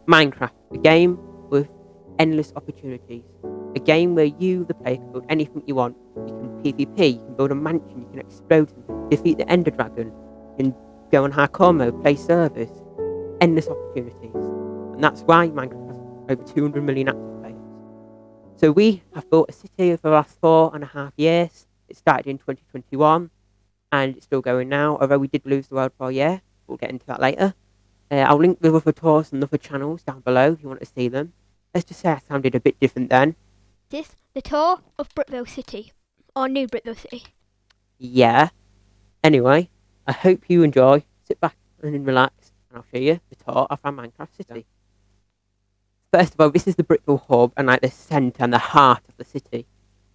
Minecraft, a game with endless opportunities. A game where you, the player, can build anything you want. You can PvP, you can build a mansion, you can explode, defeat the Ender Dragon, you can go on hardcore mode, play servers. Endless opportunities. And that's why Minecraft has over 200 million active players. So we have built a city over the last 4.5 years. It started in 2021 and it's still going now, although we did lose the World War, yeah. We'll get into that later. I'll link the other tours and other channels down below if you want to see them. Let's just say I sounded a bit different then. This the tour of Brickvill City, or New Brickvill City. Yeah. Anyway, I hope you enjoy. Sit back and relax, and I'll show you the tour of our Minecraft city. First of all, this is the Brickvill hub and like the centre and the heart of the city.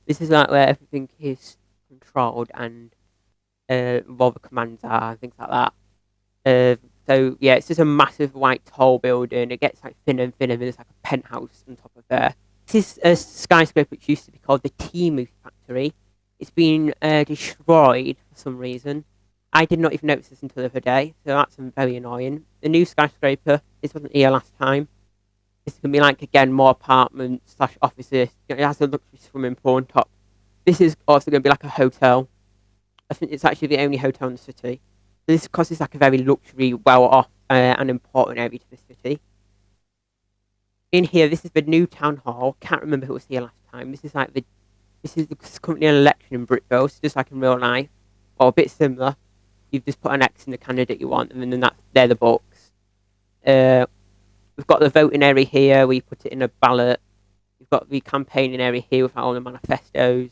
This is like where everything is controlled and all the commands are and things like that. So yeah, it's just a massive white tall building. It gets like thinner and thinner. There's like a penthouse on top of there. This is a skyscraper which used to be called the Timu Factory. It's been destroyed for some reason. I did not even notice this until the other day, so that's very annoying. The new skyscraper, this wasn't here last time. This is going to be like, again, more apartments / offices. It has a luxury swimming pool on top. This is also going to be like a hotel. I think it's actually the only hotel in the city. This, because it's like a very luxury, well-off and important area to the city. In here, this is the new town hall. Can't remember who was here last time. This is currently an election in Brickvill. It's just like in real life, or a bit similar. You've just put an X in the candidate you want, and then they're the books. We've got the voting area here where you put it in a ballot. You've got the campaigning area here with all the manifestos.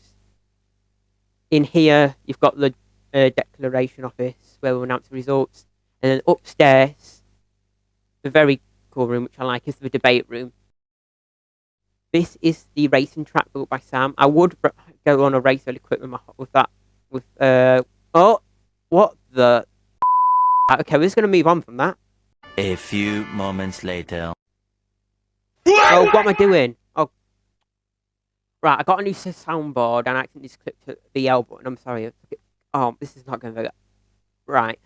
In here, you've got the declaration office where we'll announce the results. And then upstairs, the very cool room, which I like, is the debate room. This is the racing track built by Sam. I would go on a race really quick with that. Oh, what the? Okay, we're just going to move on from that. A few moments later. Oh, what am I doing? Oh, right, I got a new soundboard and I accidentally just clicked the L button. I'm sorry. Oh, this is not going very good. Right.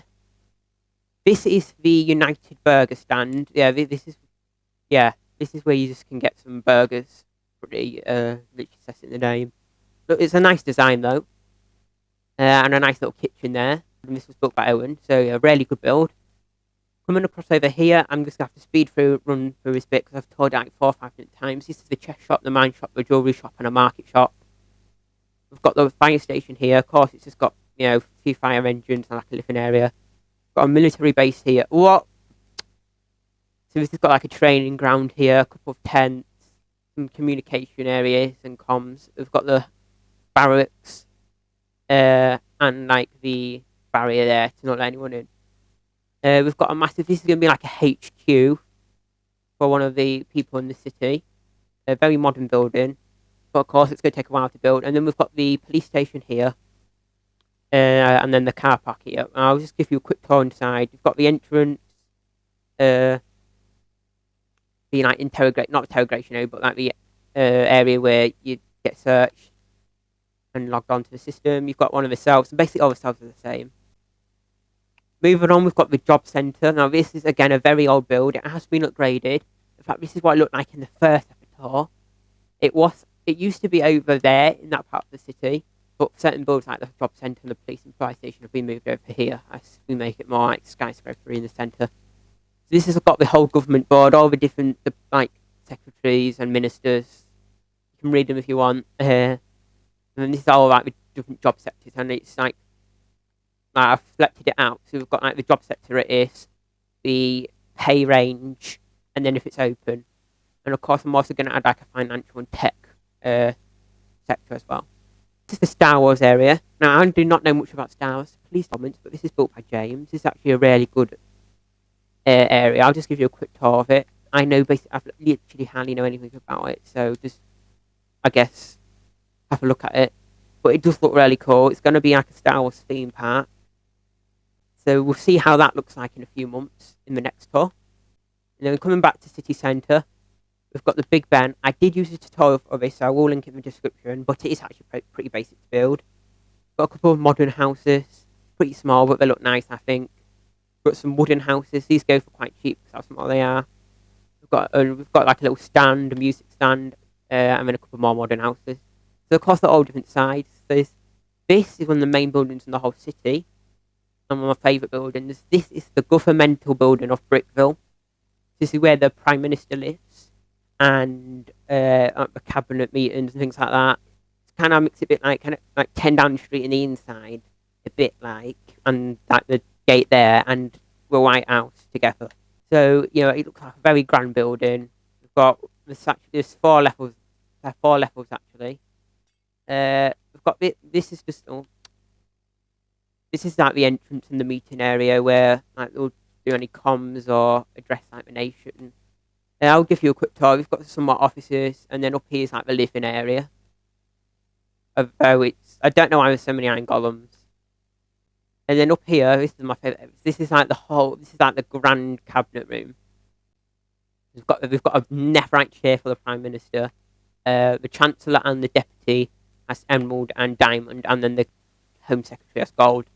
This is the United Burger stand. Yeah, this is where you just can get some burgers. Pretty, literally says it in the name. Look, it's a nice design though. And a nice little kitchen there. And this was built by Owen, so a really good build. Coming across over here, I'm just going to have to speed run through this bit because I've told it like 4 or 5 different times. This is the chess shop, the mine shop, the jewellery shop, and a market shop. We've got the fire station here. Of course, it's just got, a few fire engines and like a living area. Got a military base here. What? So this has got like a training ground here, a couple of tents, some communication areas and comms. We've got the barracks, and like the barrier there to not let anyone in. We've got a massive, this is going to be like a HQ for one of the people in the city. A very modern building. But of course, it's going to take a while to build. And then we've got the police station here. And then the car park here. I'll just give you a quick tour inside. You've got the entrance. Being like not interrogation, but like the area where you get searched and logged onto the system. You've got one of the cells. And basically all the cells are the same. Moving on, we've got the job centre. Now, this is, again, a very old build. It has been upgraded. In fact, this is what it looked like in the first episode. It used to be over there in that part of the city, but certain builds like the job centre and the police and fire station have been moved over here as we make it more like skyscraper in the centre. So this has got the whole government board, all the different like secretaries and ministers. You can read them if you want. And then this is all like the different job sectors, and it's like I've selected it out. So we've got like the job sector it is, the pay range, and then if it's open. And of course, I'm also going to add like a financial and tech sector as well. This is the Star Wars area. Now, I do not know much about Star Wars, please comment, but this is built by James. This is actually a really good area. I'll just give you a quick tour of it. I literally hardly know anything about it, so just, I guess, have a look at it. But it does look really cool. It's going to be like a Star Wars theme park. So we'll see how that looks like in a few months in the next tour. And then coming back to city centre, we've got the Big Ben. I did use a tutorial for this, so I will link it in the description, but it is actually pretty basic to build. Got a couple of modern houses, pretty small, but they look nice, I think. Got some wooden houses. These go for quite cheap, because that's what they are. We've got like a little stand, a music stand, and then a couple more modern houses. So of course they're all different sides. This is one of the main buildings in the whole city, and one of my favourite buildings. This is the governmental building of Brickvill. This is where the Prime Minister lives, and the cabinet meetings and things like that. It's kind of makes it a bit like 10 Downing Street in the inside, a bit like, and like the gate there, and the White House together. So it looks like a very grand building. There's 4 levels. There are 4 levels actually. We've got this is just this is like the entrance and the meeting area where like they'll do any comms or address like the nation. And I'll give you a quick tour. We've got some more offices, and then up here is like the living area. I don't know why there's so many iron golems. And then up here, this is my favourite. This is like the grand cabinet room. We've got a Netherite chair for the Prime Minister, the Chancellor and the Deputy has emerald and diamond, and then the Home Secretary has gold.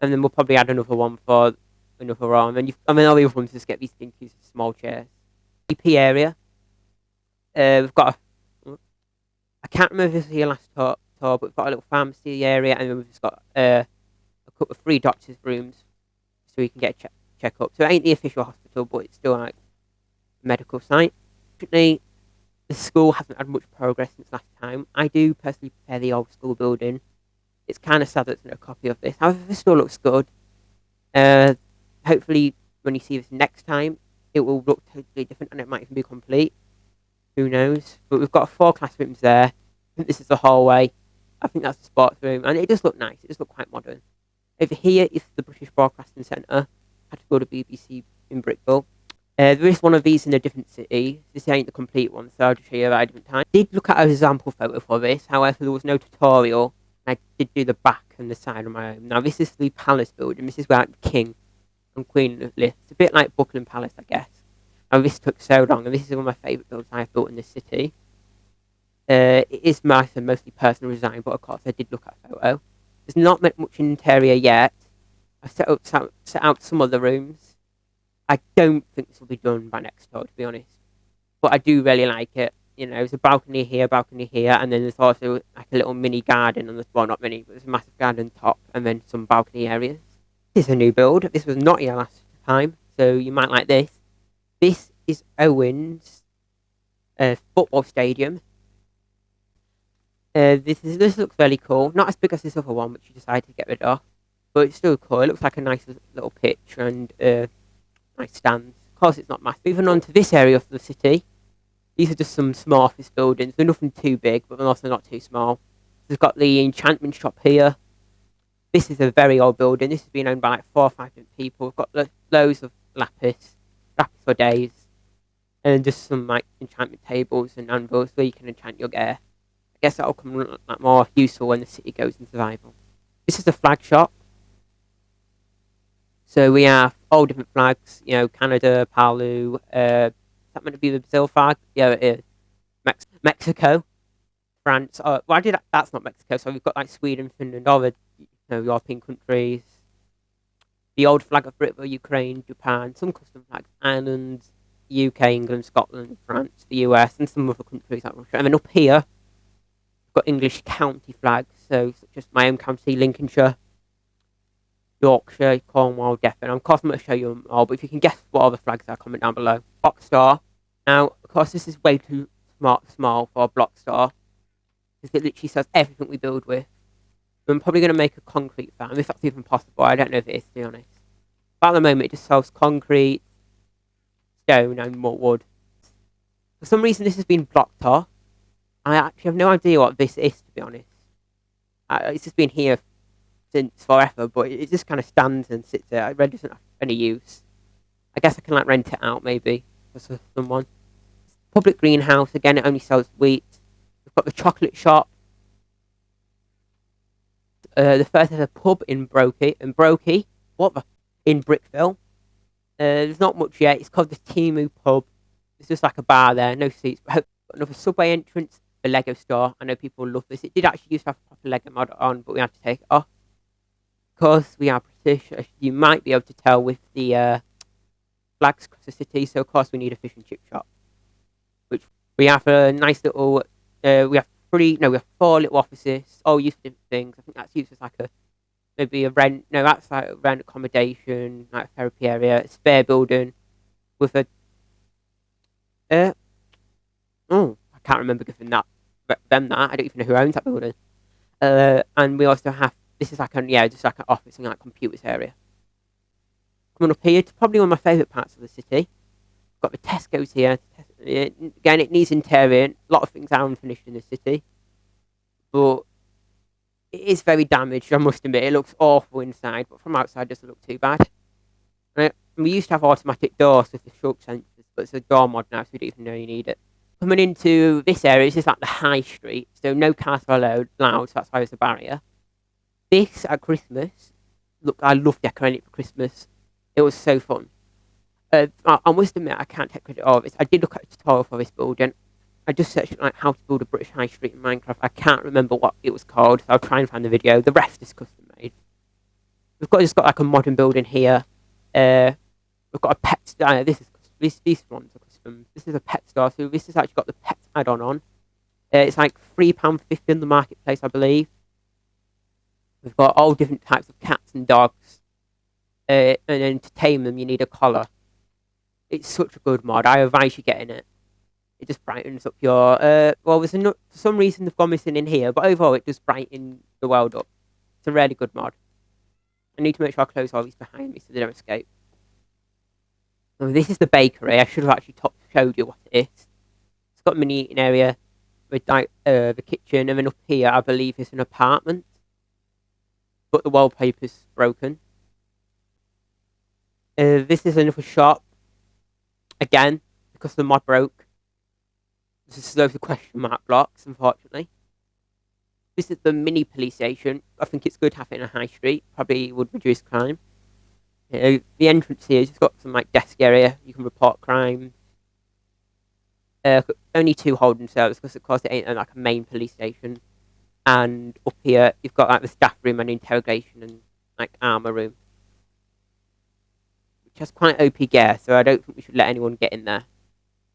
And then we'll probably add another one for another room. And all the other ones just get these dinky small chairs. EP area. We've got I can't remember if this was here last tour, but we've got a little pharmacy area, and then we've just got a couple of 3 doctors' rooms, so we can get a check up. So it ain't the official hospital, but it's still like a medical site. Unfortunately, the school hasn't had much progress since last time. I do personally prefer the old school building. It's kind of sad that there's no copy of this. However, this still looks good. Hopefully, when you see this next time, it will look totally different, and it might even be complete. Who knows? But we've got 4 classrooms there. I think this is the hallway. I think that's the sports room, and it does look nice. It does look quite modern. Over here is the British Broadcasting Centre. Had to go to BBC in Brickvill. There is one of these in a different city. This ain't the complete one, so I'll just show you at a different time. I did look at an example photo for this. However, there was no tutorial. I did do the back and the side on my own. Now, this is the palace building. This is where the king and queen live. It's a bit like Buckingham Palace, I guess. And this took so long, and this is one of my favourite builds I've built in this city. It is mostly personal design, but of course I did look at a photo. There's not much interior yet. I set out some of the rooms. I don't think this will be done by next tour, to be honest. But I do really like it. There's a balcony here, and then there's also like a little mini garden on the well, not mini, but there's a massive garden top, and then some balcony areas. This is a new build. This was not here last time, so you might like this. This is Owen's football stadium. This looks very cool. Not as big as this other one, which you decided to get rid of, but it's still cool. It looks like a nice little pitch and nice stands. Of course, it's not massive. Moving on to this area of the city. These are just some small office buildings. They're nothing too big, but they're also not too small. We've got the enchantment shop here. This is a very old building. This has been owned by like 4 or 5 different people. We've got loads of lapis for days, and just some like enchantment tables and anvils where you can enchant your gear. I guess that'll come like more useful when the city goes in survival. This is the flag shop. So we have all different flags. Canada, Palu. Is that meant to be the Brazil flag? Yeah, it is. Mexico, France. That's not Mexico. So we've got like Sweden, Finland, all the European countries. The old flag of Britain, Ukraine, Japan, some custom flags, Ireland, UK, England, Scotland, France, the US, and some other countries like Russia. And then up here, we've got English county flags, so such as my own county, Lincolnshire, Yorkshire, Cornwall, Devon. Of course, I'm going to show you them all, but if you can guess what other flags are, comment down below. Block store. Now, of course, this is way too small for a block store, because it literally says everything we build with. I'm probably going to make a concrete farm, if that's even possible. I don't know if it is, to be honest. But at the moment, it just sells concrete, stone, and more wood. For some reason, this has been blocked off. I actually have no idea what this is, to be honest. It's just been here since forever, but it just kind of stands and sits there. It really doesn't have any use. I guess I can like rent it out, maybe, for someone. Public greenhouse, again, it only sells wheat. We've got the chocolate shop. The first ever pub in Brokey, in Brickvill. There's not much yet. It's called the Timu Pub. It's just like a bar there, no seats. But another subway entrance, the Lego store. I know people love this. It did actually used to have a proper Lego model on, but we had to take it off. Of course, we are British, as you might be able to tell with the flags across the city, so of course we need a fish and chip shop. Which we have a nice little. We have we have 4 little offices, all used for different things. I think that's used as like maybe a rent. No, that's like a rent accommodation, like a therapy area, a spare building with a. I can't remember giving them that. I don't even know who owns that building. And we also have this is like just like an office and like computers area. Coming up here to probably one of my favourite parts of the city. Got the Tesco's here. Again, it needs interior. A lot of things are unfinished in the city, but it is very damaged. I must admit, it looks awful inside, but from outside, it doesn't look too bad. And we used to have automatic doors with the stroke sensors, but it's a door mod now, so we don't even know you need it. Coming into this area, this is like the high street, so no cars are allowed, so that's why there's a barrier. This at Christmas, look, I love decorating it for Christmas. It was so fun. I must admit, I can't take credit of this. I did look at a tutorial for this building. I just searched like how to build a British high street in Minecraft. I can't remember what it was called, so I'll try and find the video. The rest is custom made. We've just got like a modern building here. We've got a pet. These ones are custom. This is a pet store, so this has actually got the pet add-on on. It's like £3.50 in the marketplace, I believe. We've got all different types of cats and dogs. And then to tame them, you need a collar. It's such a good mod. I advise you getting it. It just brightens up your. For some reason they've gone missing in here, but overall it does brighten the world up. It's a really good mod. I need to make sure I close all these behind me so they don't escape. Oh, this is the bakery. I should have actually showed you what it is. It's got a mini eating area with like the kitchen, and then up here I believe is an apartment, but the wallpaper's broken. This is another shop. Again, because the mod broke. This is loads of question mark blocks, unfortunately. This is the mini police station. I think it's good having a high street. Probably would reduce crime. The entrance here has got some like desk area. You can report crime. Only 2 holding cells because of course it ain't like a main police station. And up here you've got like the staff room and interrogation and like armor room. Which has quite OP gear, so I don't think we should let anyone get in there.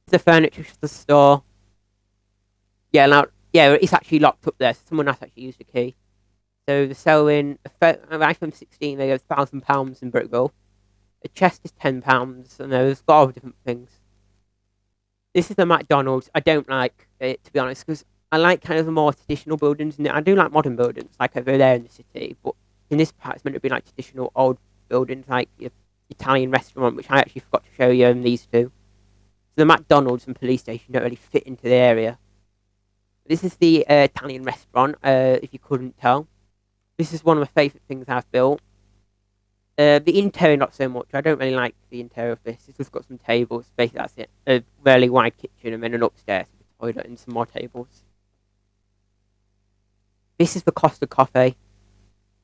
The furniture store. Yeah, it's actually locked up there, so someone else actually used the key. So they're selling an iPhone 16, they go £1,000 in Brickvill. A chest is £10, and there's got all different things. This is the McDonald's. I don't like it, to be honest, because I like kind of the more traditional buildings, and I do like modern buildings, like over there in the city, but in this part it's meant to be like traditional old buildings, like your Italian restaurant, which I actually forgot to show you, and these two. So the McDonald's and police station don't really fit into the area. This is the Italian restaurant, if you couldn't tell. This is one of my favourite things I've built. The interior, not so much. I don't really like the interior of this. It's just got some tables. Basically, that's it. A really wide kitchen and then an upstairs with a toilet and some more tables. This is the Costa Coffee.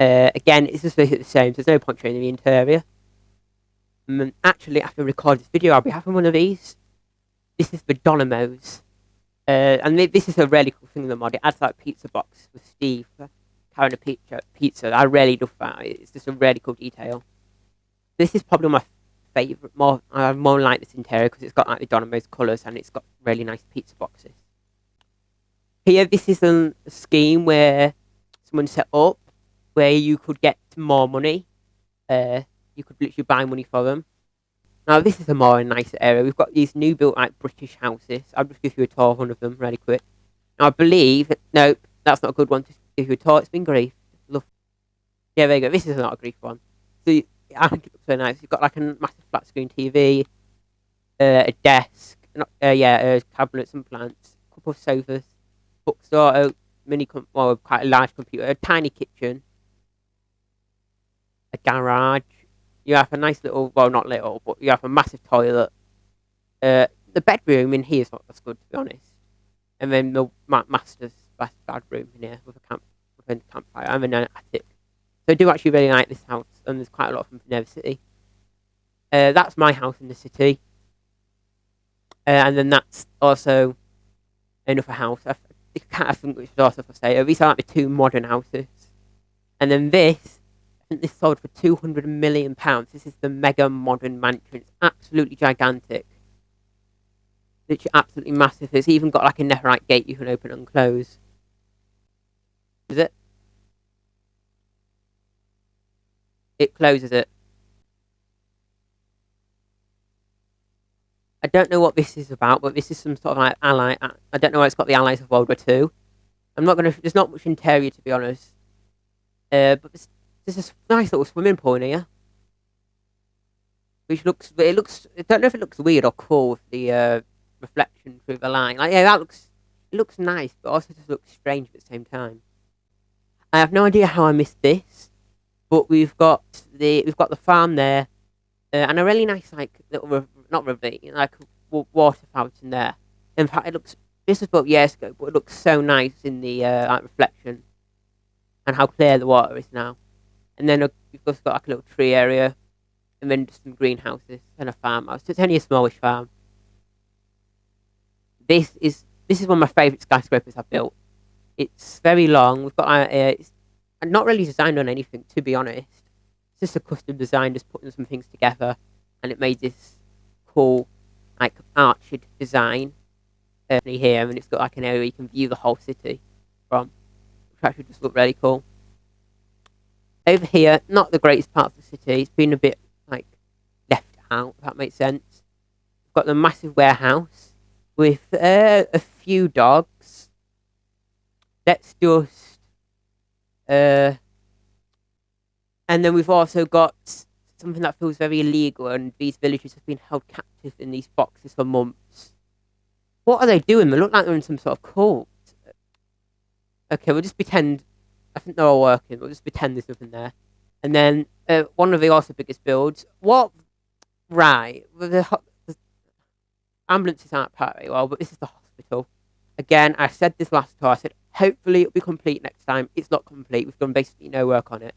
Again, it's just basically the same. So there's no point showing the interior. Actually, after I record this video, I'll be having one of these. This is the Donimo's. And this is a really cool thing in the mod. It adds like pizza box with Steve carrying a pizza. I really love that. It's just a really cool detail. This is probably my favourite. I more like this interior because it's got like the Donimo's colours and it's got really nice pizza boxes. Here, this is a scheme where someone set up where you could get more money. You could literally buy money for them. Now, this is a more nicer area. We've got these new built like British houses. I'll just give you a tour of one of them really quick. Now, I believe... No, that's not a good one. Just give you a tour. It's been grief. Look. Yeah, there you go. This is not a grief one. So, I think it looks so nice. You've got like a massive flat screen TV, a desk, cabinets and plants, a couple of sofas, bookstore, quite a large computer, a tiny kitchen, a garage. You have a nice little, well, not little, but you have a massive toilet. The bedroom in here is not as good, to be honest. And then the master's bedroom in here with a campfire, and then an attic. So I do actually really like this house, and there's quite a lot of them in the city. That's my house in the city. And then that's also another house. I think which is also for sale. These are like the 2 modern houses. And then this, think this sold for £200 million. This is the mega modern mansion. It's absolutely gigantic. Literally absolutely massive. It's even got like a netherite gate you can open and close. Is it? It closes it. I don't know what this is about, but this is some sort of like ally. I don't know why it's got the allies of World War II. I'm not gonna. There's not much interior to be honest. But there's this nice little swimming pool in here, which looks. It looks. I don't know if it looks weird or cool with the reflection through the line. Like yeah, that looks. It looks nice, but also just looks strange at the same time. I have no idea how I missed this, but we've got the farm there, and a really nice like little not ravine, like water fountain there. In fact, it looks. This was built years ago, but it looks so nice in the like reflection, and how clear the water is now. And then we've also got like a little tree area, and then just some greenhouses and a farmhouse. So it's only a smallish farm. This is one of my favourite skyscrapers I've built. It's very long. We've got it's not really designed on anything, to be honest. It's just a custom design, just putting some things together, and it made this cool, like arched design here, and it's got like an area you can view the whole city from, which actually just look really cool. Over here, not the greatest part of the city. It's been a bit like left out, if that makes sense. We've got the massive warehouse with a few dogs. Let's just and then we've also got something that feels very illegal, and these villagers have been held captive in these boxes for months. What are they doing? They look like they're in some sort of cult. Okay, we'll just pretend. I think they're all working. We'll just pretend there's nothing there. And then one of the also biggest builds. What? Right. The ambulances aren't part very well, but this is the hospital. Again, I said this last tour. I said, hopefully it'll be complete next time. It's not complete. We've done basically no work on it.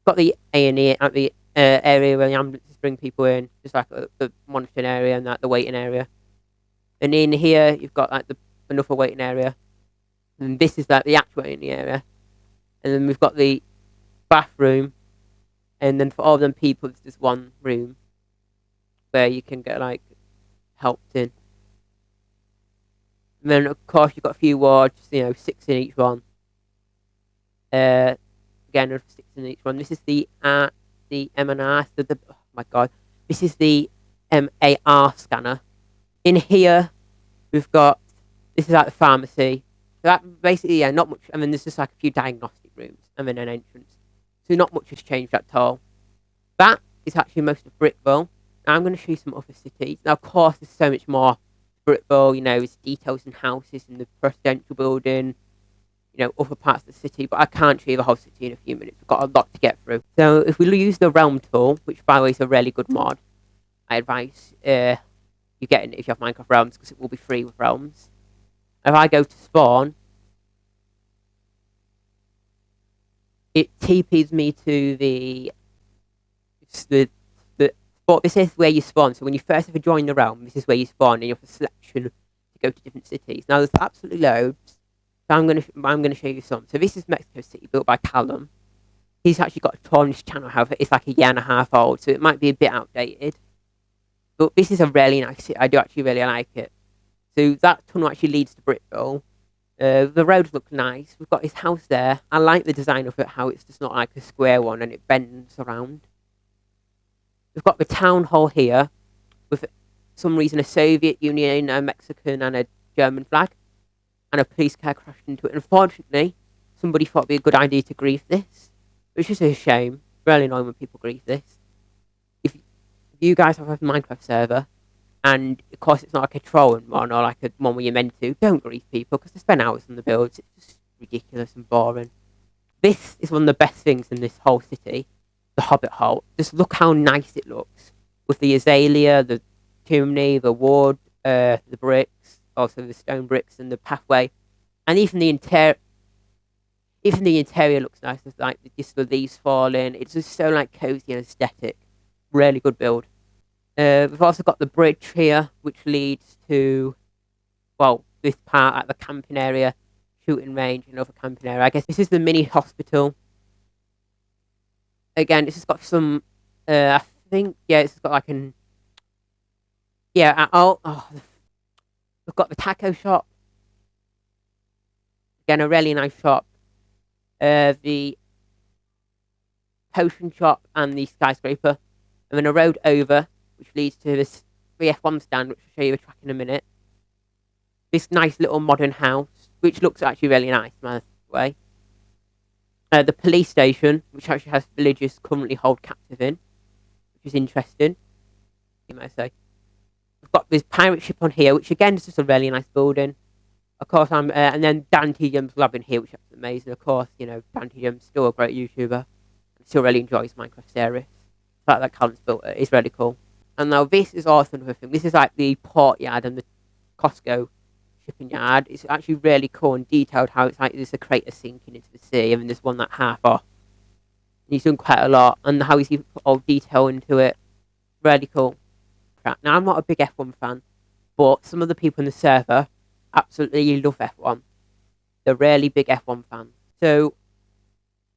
Got the A&E at the area where the ambulances bring people in. Just like the monitoring area and the waiting area. And in here, you've got like another waiting area. And this is like the actual waiting area. And then we've got the bathroom. And then for all them people, it's just one room where you can get like helped in. And then of course you've got a few wards, 6 in each one. Again, 6 in each one. This is the MNR. Oh my god, this is the MAR scanner. In here, we've got, this is like the pharmacy. So that basically, yeah, not much. And then there's just like a few diagnostic rooms and then an entrance. So not much has changed at all. That is actually most of Brickvill. Now I'm going to show you some other cities. Now, of course, there's so much more. Brickvill, it's details in houses and the presidential building, other parts of the city. But I can't show you the whole city in a few minutes. We've got a lot to get through. So if we use the realm tool, which by the way is a really good mod, I advise you get it if you have Minecraft realms, because it will be free with realms. If I go to spawn, it TPs me to the spot. This is where you spawn. So when you first ever join the realm, this is where you spawn, and you have a selection to go to different cities. Now there's absolutely loads. So I'm gonna show you some. So this is Mexico City, built by Callum. He's actually got a tour on his channel. However, it's like a year and a half old, so it might be a bit outdated. But this is a really nice city. I do actually really like it. So that tunnel actually leads to Brickvill. The roads look nice. We've got his house there. I like the design of it, how it's just not like a square one and it bends around. We've got the town hall here with, for some reason, a Soviet Union, a Mexican and a German flag. And a police car crashed into it. Unfortunately, somebody thought it'd be a good idea to grief this, which is a shame. Really annoying when people grief this. If you guys have a Minecraft server, and of course it's not like a trolling one or like a one where you're meant to, don't grief people, because they spend hours on the builds. It's just ridiculous and boring. This is one of the best things in this whole city, the Hobbit hole. Just look how nice it looks, with the azalea, the chimney, the wood, the bricks, also the stone bricks and the pathway, and even the interior. Even the interior looks nice, with like just the leaves falling. It's just so like cozy and aesthetic. Really good build. We've also got the bridge here, which leads to, well, this part at the camping area, shooting range, and other camping area. I guess this is the mini hospital. Again, this has got some. I think it's got like an. Yeah. We've got the taco shop. Again, a really nice shop. The potion shop and the skyscraper, and then a road over, which leads to this 3F1 stand, which I'll show you the track in a minute. This nice little modern house, which looks actually really nice, by the way. The police station, which actually has villagers currently held captive in, which is interesting, you might say. We've got this pirate ship on here, which again is just a really nice building. Of course, and then Dan Tjum's lab in here, which is amazing. Of course, Dan Tjum's still a great YouTuber. Still really enjoys Minecraft series. The fact that Callum's built it is really cool. And now this is also another thing. This is like the port yard and the Costco shipping yard. It's actually really cool and detailed how it's like there's a crater sinking into the sea and then there's one that half off. And he's done quite a lot and how he's even put all detail into it. Really cool. Now I'm not a big F1 fan, but some of the people in the server absolutely love F1. They're really big F1 fans. So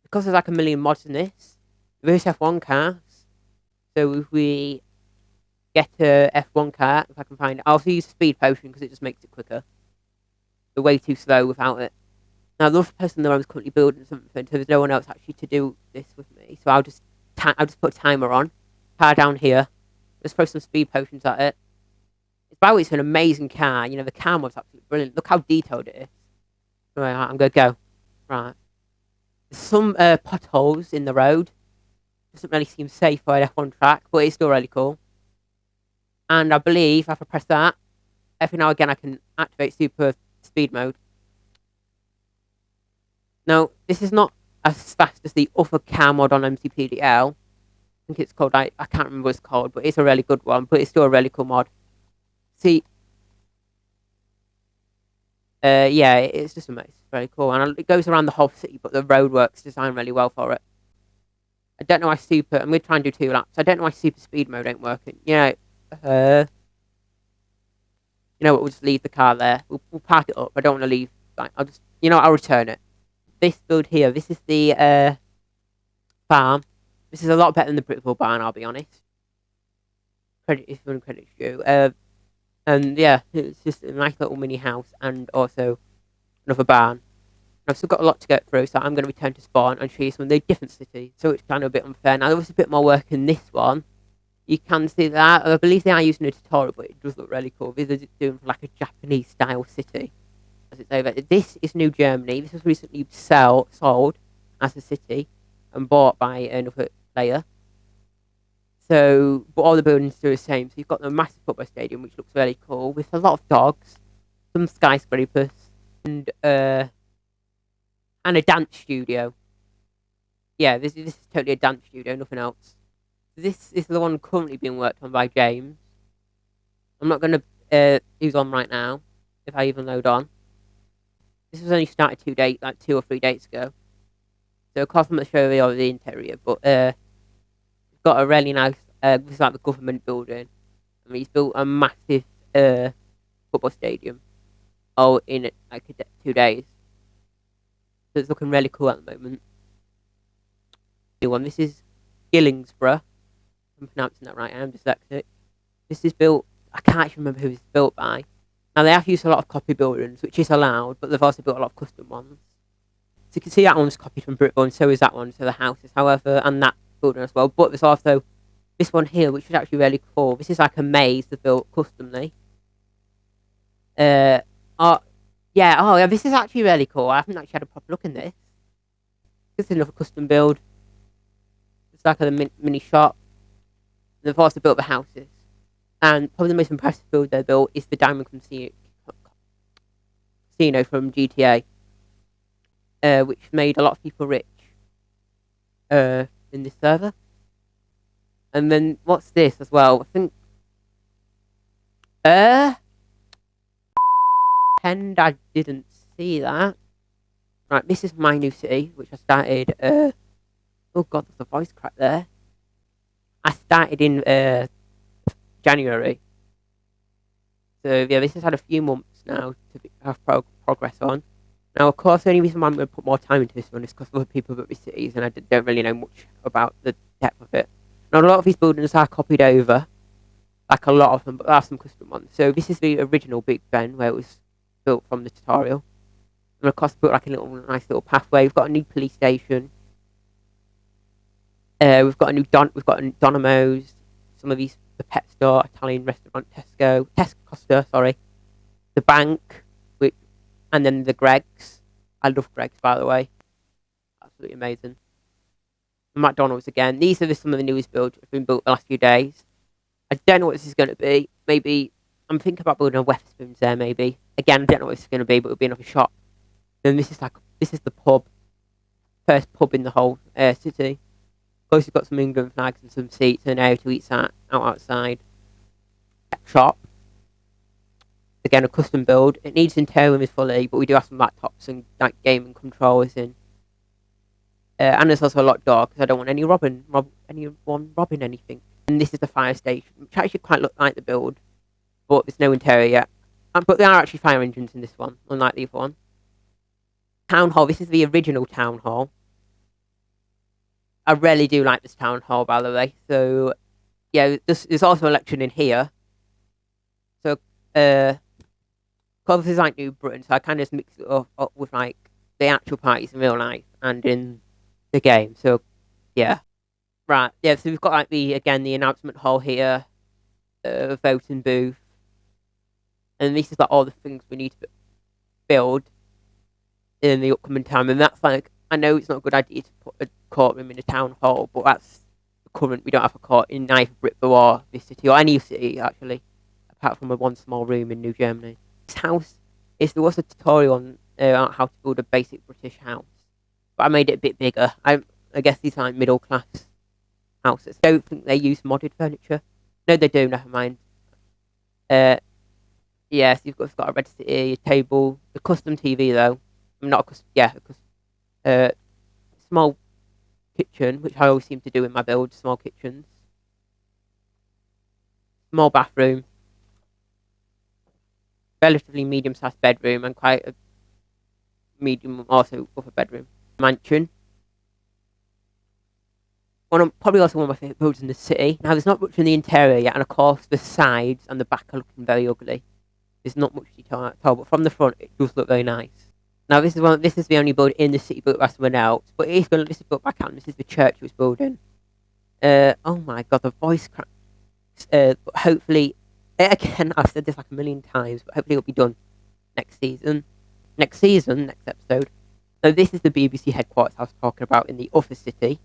because there's like a million mods in this, there is F1 cars. So if we get a F1 car, if I can find it, I'll also use speed potion because it just makes it quicker. They're way too slow without it. Now the other person in the room is currently building something, so there's no one else actually to do this with me. So I'll just put a timer on, car down here, just throw some speed potions at it. By the way, it's an amazing car. The car mod's absolutely brilliant. Look how detailed it is. Right, I'm gonna go. Right. There's some potholes in the road. Doesn't really seem safe for an F1 track, but it's still really cool. And I believe if I press that, every now and again I can activate super speed mode. Now, this is not as fast as the other car mod on MCPDL. I think it's called, I can't remember what it's called, but it's a really good one, but it's still a really cool mod. See, yeah, it's just amazing. It's really cool. And it goes around the whole city, but the roadwork's designed really well for it. I don't know why I'm going to try and do 2 laps. I don't know why super speed mode ain't working. You know what, we'll just leave the car there. We'll park it up. I don't want to leave. Like, I'll return it. This build here, this is the, farm. This is a lot better than the Brickvill barn, I'll be honest. Credit is when credit's due. And yeah, it's just a nice little mini house and also another barn. I've still got a lot to get through, so I'm going to return to spawn and show you some of the different cities. So it's kind of a bit unfair. Now, there was a bit more work in this one. You can see that. I believe they are using a tutorial, but it does look really cool. This is doing like a Japanese-style city. As it's over. This is New Germany. This was recently sold as a city and bought by another player. So, but all the buildings are the same. So you've got the massive football stadium, which looks really cool, with a lot of dogs, some skyscrapers, and a dance studio. Yeah, this is totally a dance studio, nothing else. This is the one currently being worked on by James. I'm not going to use on right now, if I even load on. This was only started 2 or 3 days ago. So of course I'm going to show you all the interior, but it's got a really nice, this is like the government building. I mean, he's built a massive football stadium all in like 2 days. So it's looking really cool at the moment. New one, this is Gillingsborough. I'm pronouncing that right, I am dyslexic. This is built, I can't actually remember who it's built by. Now they have used a lot of copy buildings, which is allowed, but they've also built a lot of custom ones. So you can see that one's copied from Brickvill, and so is that one, so the houses, however, and that building as well. But there's also this one here, which is actually really cool. This is like a maze they've built customly. Yeah, this is actually really cool. I haven't actually had a proper look in this. This is another custom build. It's like a mini shop. They've also built the houses. And probably the most impressive build they built is the Diamond Casino from GTA. Which made a lot of people rich. In this server. And then, what's this as well? I think... Pretend I didn't see that. Right, this is my new city, which I started, oh god, there's a voice crack there. I started in, January. So, yeah, this has had a few months now to have progress on. Now, of course, the only reason why I'm going to put more time into this one is because other people built these cities, and I don't really know much about the depth of it. Now, a lot of these buildings are copied over, like a lot of them, but there are some custom ones. So this is the original Big Ben, where it was built from the tutorial. And of course, built like a nice little pathway. We've got a new police station. We've got Donimo's. Some of these, the pet store, Italian restaurant, Costa, sorry. The bank, and then the Greggs. I love Greggs, by the way. Absolutely amazing. And McDonald's again. These are some of the newest builds that have been built the last few days. I don't know what this is going to be. Maybe, I'm thinking about building a Wetherspoons there, maybe. Again, I don't know what this is going to be, but it'll be another shop. Then this is the pub. First pub in the whole city. Of course, you've got some England flags and some seats and an area to eat outside. Shop. Again, a custom build. It needs interior fully, but we do have some laptops and like gaming controllers in. And there's also a locked door because I don't want anyone robbing anything. And this is the fire station, which actually quite look like the build, but there's no interior yet. But there are actually fire engines in this one, unlike the other one. Town hall. This is the original town hall. I really do like this town hall, by the way. So, yeah, there's also an election in here. So, because this is like New Britain, so I kind of just mix it up with like the actual parties in real life and in the game. So, yeah. Right, yeah, so we've got like the announcement hall here, voting booth. And this is like all the things we need to build in the upcoming time. And that's like, I know it's not a good idea to put a courtroom in a town hall, but that's the current. We don't have a court in either Brickvill or this city, or any city actually, apart from one small room in New Germany. This house there was a tutorial on how to build a basic British house, but I made it a bit bigger. I guess these aren't middle class houses. I don't think they use modded furniture. No, they do. Never mind. Yes, you've got a red city, a table, a custom TV though. Not a custom. Yeah, small kitchen, which I always seem to do in my build. Small kitchens, small bathroom, relatively medium-sized bedroom, and quite a medium also upper bedroom. Mansion. Probably also one of my favourite builds in the city. Now, there's not much in the interior yet, and of course, the sides and the back are looking very ugly. There's not much detail at all, but from the front, it does look very nice. Now, this is the only build in the city built by someone else, but this is built by Cam. This is the church it was building. Oh my god, the voice cracks. But hopefully, again, I've said this like a million times, but hopefully it'll be done next season. Next episode. So this is the BBC headquarters I was talking about in the other city.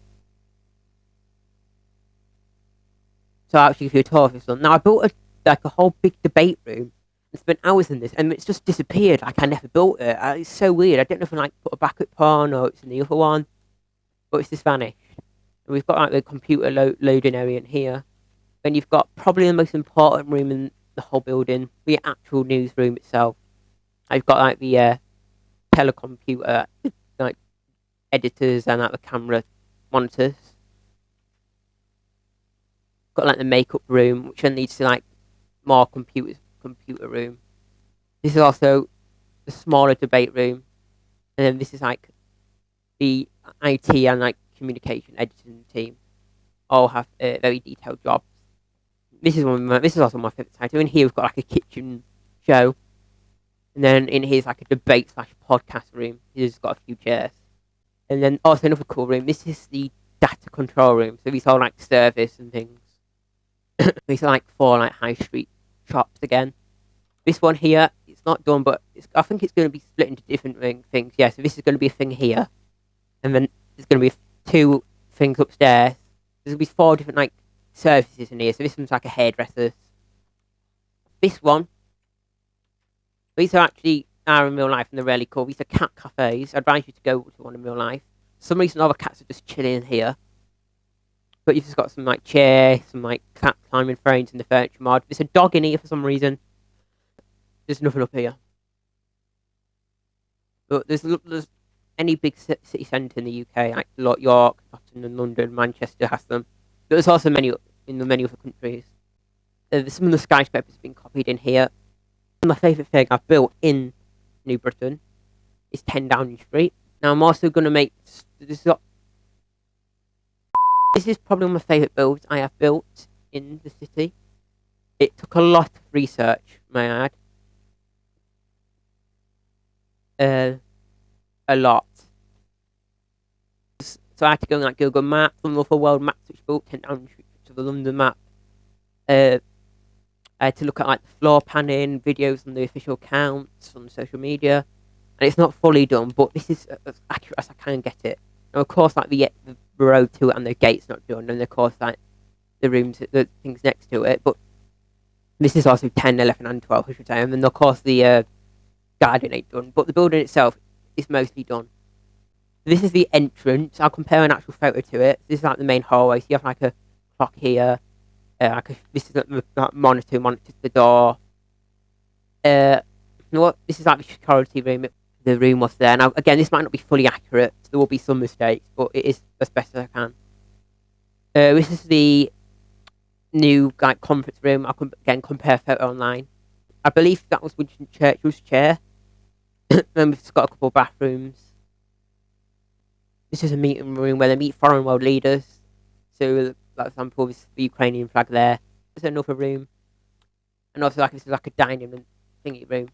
So I'll actually give you a tour of this one. Now, I built a whole big debate room and spent hours in this, and it's just disappeared. Like, I never built it. It's so weird. I don't know if I put a backup on or it's in the other one, but it's just vanished. And we've got like the computer loading area in here. Then you've got probably the most important room in the whole building, the actual newsroom itself. I've got like the telecomputer, like editors and like the camera monitors. Got like the makeup room, which then leads to like more computer room. This is also the smaller debate room, and then this is like the IT and like communication editing team. All have very detailed jobs. This is also my favourite side. So in here we've got like a kitchen show, and then in here's like a debate / podcast room. Here's got a few chairs, and then also another cool room. This is the data control room. So these are like service and things. These are like 4 like high street shops again. This one here, it's not done, but I think it's going to be split into different things. Yeah, so this is going to be a thing here, and then there's going to be 2 things upstairs. There's going to be 4 different like services in here. So this one's like a hairdresser. This one, these are in real life and they're really cool. These are cat cafes. I advise you to go to one in real life. For some reason, all the cats are just chilling here. But you've just got some like chairs, some like cat climbing frames in the furniture mod. There's a dog in here for some reason. There's nothing up here. But there's any big city centre in the UK, like York, Nottingham, London, Manchester has them. But there's also many in the many other countries. Some of the skyscrapers have been copied in here. My favourite thing I've built in New Britain is 10 Downing Street. Now I'm also going to make this is probably one of my favourite builds I have built in the city. It took a lot of research, may I add. A lot. So I had to go on like Google Maps, on other world maps which built 10 Downing Street to the London map. I had to look at like the floor planning, videos on the official accounts on social media, and it's not fully done, but this is as accurate as I can get it. And of course, like the road to it and the gate's not done, and of course, like the rooms, the things next to it. But this is also 10, 11, and 12, I should say. And then of course the garden ain't done, but the building itself is mostly done. This is the entrance. I'll compare an actual photo to it. This is like the main hallway. So you have like a clock here. This is the monitor monitors the door. You know what? This is like the security room. The room was there. Now again, this might not be fully accurate. There will be some mistakes, but it is as best as I can. This is the new like conference room. I'll again compare photo online. I believe that was Winston Churchill's chair. Then we've got a couple of bathrooms. This is a meeting room where they meet foreign world leaders. So, for example, this is the Ukrainian flag there. There's another room. And also, like, this is like a dining room thingy room.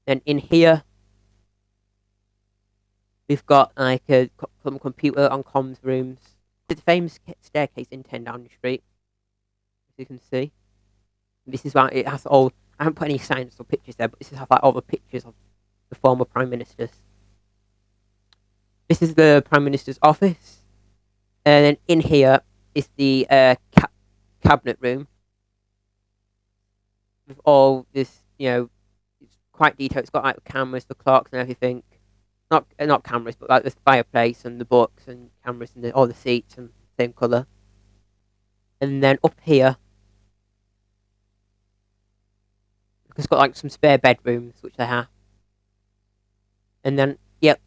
Then in here, we've got like some computer on comms rooms. There's a famous staircase in 10 Downing Street, as you can see. This is why it has all. I haven't put any signs or pictures there, but this is like all the pictures of the former prime ministers. This is the Prime Minister's office. And then in here is the cabinet room. With all this, it's quite detailed. It's got like the cameras, the clocks and everything. Not cameras, but like the fireplace and the books and cameras and all the seats and same colour. And then up here, it's got like some spare bedrooms, which they have. And then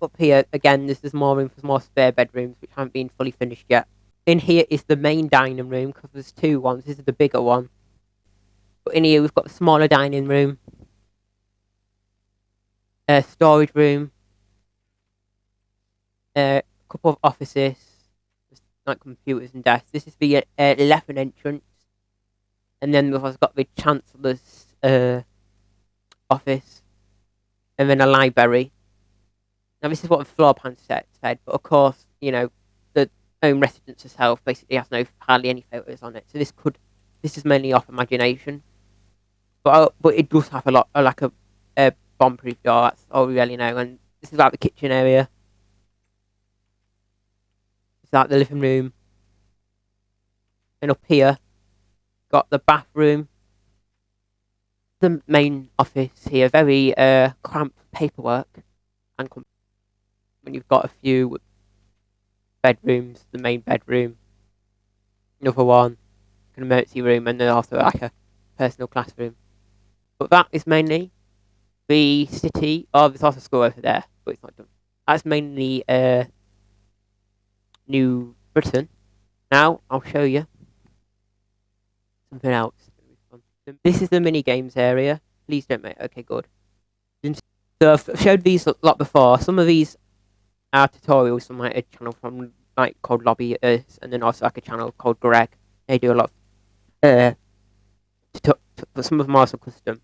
up here, again, there's more room for more spare bedrooms, which haven't been fully finished yet. In here is the main dining room, because there's two ones. This is the bigger one. But in here, we've got the smaller dining room. A storage room. A couple of offices. Like computers and desks. This is the 11th entrance. And then we've also got the Chancellor's office. And then a library. Now, this is what the floor plan said, but of course, the home residence itself basically has hardly any photos on it. So this is mainly off imagination. But it does have a lot, like a bomb-proof door. That's all we really know. And this is like the kitchen area. It's like the living room. And up here, got the bathroom. The main office here, very cramped paperwork and when you've got a few bedrooms, the main bedroom, another one, an emergency room, and then also like a personal classroom. But that is mainly the city. Oh, there's also a school over there, but it's not done. That's mainly New Britain. Now I'll show you something else. This is the mini games area. Please don't make. Okay, good. So I've showed these a lot before. Some of these are tutorials from like a channel from called Lobbyist, and then also like a channel called Greg. They do a lot of but some of them are also custom.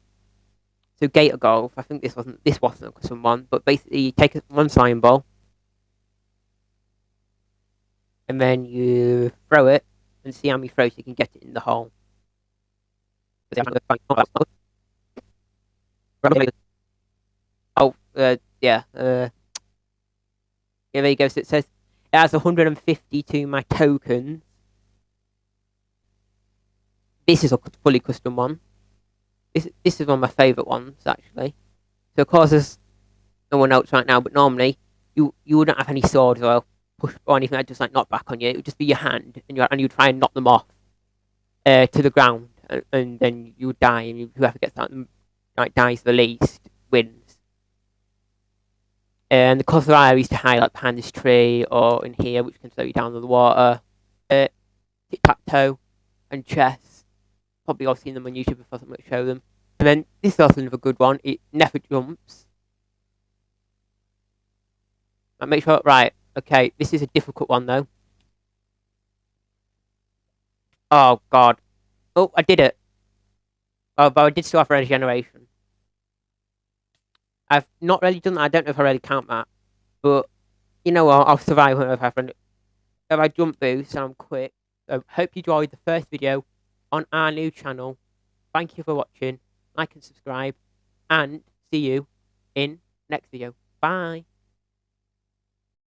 So Gator Golf, I think this wasn't a custom one, but basically you take one slime ball and then you throw it and see how many throws you can get it in the hole. Yeah, there you go. So it says it has 152 my tokens. This is a fully custom one. This is one of my favourite ones, actually. So of course there's no one else right now, but normally you wouldn't have any swords or push or anything that just like knock back on you. It would just be your hand, and you try and knock them off to the ground, and then you would die, and whoever gets that dies the least wins. And the colour I used to highlight behind this tree or in here, which can slow you down to the water. Tic-tac-toe and chess. Probably all seen them on YouTube before someone show them. And then this is also another good one. It never jumps. Make sure, right, okay, this is a difficult one, though. Oh, God. Oh, I did it. Oh, but I did still have regeneration. I've not really done that. I don't know if I really count that. But, you know what, I'll survive if I jump boost and I'm quick. So, hope you enjoyed the first video on our new channel. Thank you for watching. Like and subscribe. And see you in next video. Bye.